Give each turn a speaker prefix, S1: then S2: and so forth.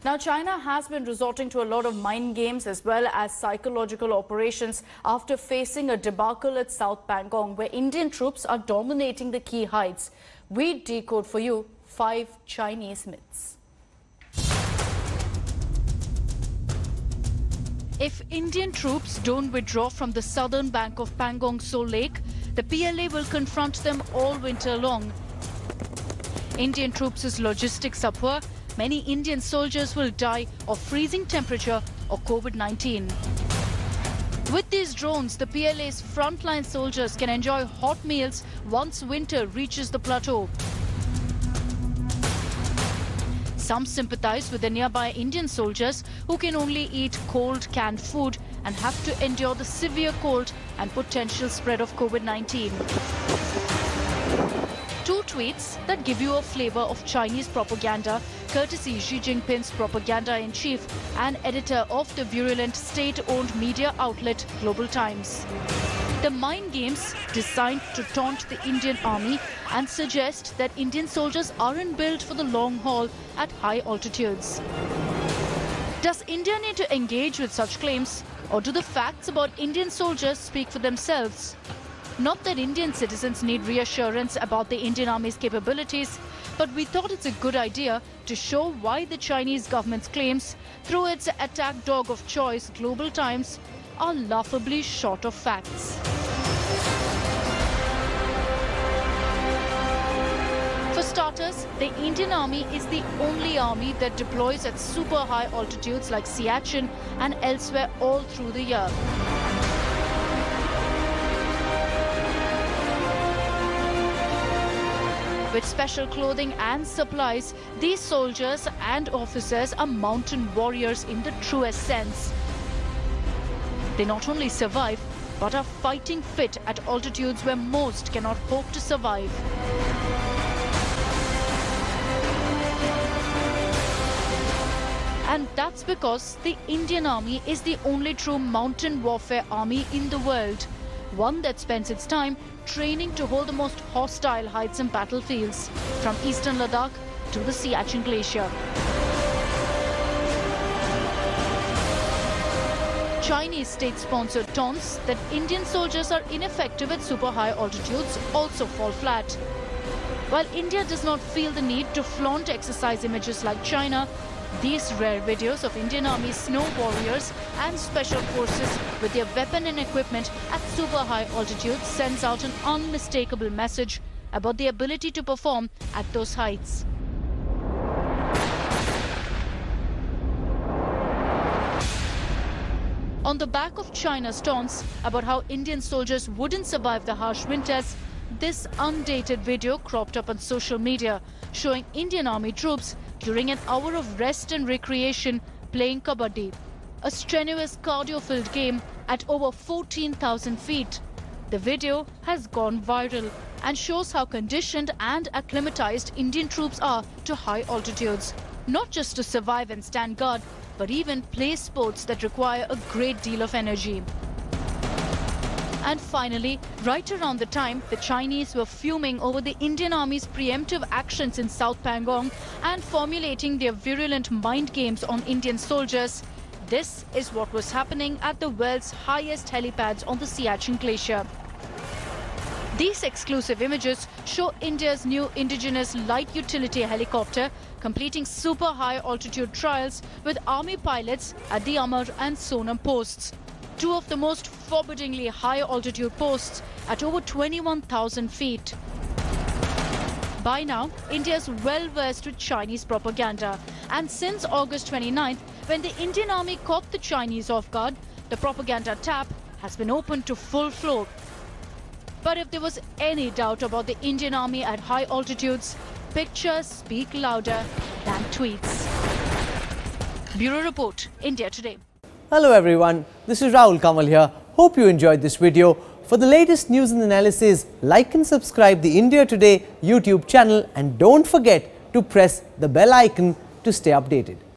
S1: Now, China has been resorting to a lot of mind games as well as psychological operations after facing a debacle at South Pangong, where Indian troops are dominating the key heights. We decode for you 5 Chinese myths. If Indian troops don't withdraw from the southern bank of Pangong So Lake, the PLA will confront them all winter long. Indian troops' logistics are poor. Many Indian soldiers will die of freezing temperature or COVID-19. With these drones, the PLA's frontline soldiers can enjoy hot meals once winter reaches the plateau. Some sympathize with the nearby Indian soldiers who can only eat cold canned food and have to endure the severe cold and potential spread of COVID-19. 2 tweets that give you a flavor of Chinese propaganda, courtesy Xi Jinping's propaganda-in-chief and editor of the virulent state-owned media outlet Global Times. The mind games designed to taunt the Indian army and suggest that Indian soldiers aren't built for the long haul at high altitudes. Does India need to engage with such claims, or do the facts about Indian soldiers speak for themselves? Not that Indian citizens need reassurance about the Indian Army's capabilities, but we thought it's a good idea to show why the Chinese government's claims, through its attack dog of choice, Global Times, are laughably short of facts. For starters, the Indian Army is the only army that deploys at super high altitudes like Siachen and elsewhere all through the year. With special clothing and supplies, these soldiers and officers are mountain warriors in the truest sense. They not only survive, but are fighting fit at altitudes where most cannot hope to survive. And that's because the Indian Army is the only true mountain warfare army in the world. One that spends its time training to hold the most hostile heights and battlefields, from eastern Ladakh to the Siachen Glacier. Chinese state-sponsored taunts that Indian soldiers are ineffective at super high altitudes also fall flat. While India does not feel the need to flaunt exercise images like China, these rare videos of Indian Army snow warriors and special forces with their weapon and equipment at super high altitudes sends out an unmistakable message about the ability to perform at those heights. On the back of China's taunts about how Indian soldiers wouldn't survive the harsh winters, this undated video cropped up on social media showing Indian Army troops during an hour of rest and recreation playing kabaddi, a strenuous cardio-filled game at over 14,000 feet. The video has gone viral and shows how conditioned and acclimatized Indian troops are to high altitudes, not just to survive and stand guard, but even play sports that require a great deal of energy. And finally, right around the time the Chinese were fuming over the Indian Army's preemptive actions in South Pangong and formulating their virulent mind games on Indian soldiers, this is what was happening at the world's highest helipads on the Siachen Glacier. These exclusive images show India's new indigenous light utility helicopter completing super high altitude trials with army pilots at the Amar and Sonam posts, 2 of the most forbiddingly high altitude posts at over 21,000 feet. By now, India is well versed with Chinese propaganda, and since August 29th, when the Indian Army caught the Chinese off guard, the propaganda tap has been opened to full flow. But if there was any doubt about the Indian Army at high altitudes, pictures speak louder than tweets. Bureau Report, India Today.
S2: Hello everyone, this is Rahul Kamal here. Hope you enjoyed this video. For the latest news and analysis, like and subscribe the India Today YouTube channel, and don't forget to press the bell icon to stay updated.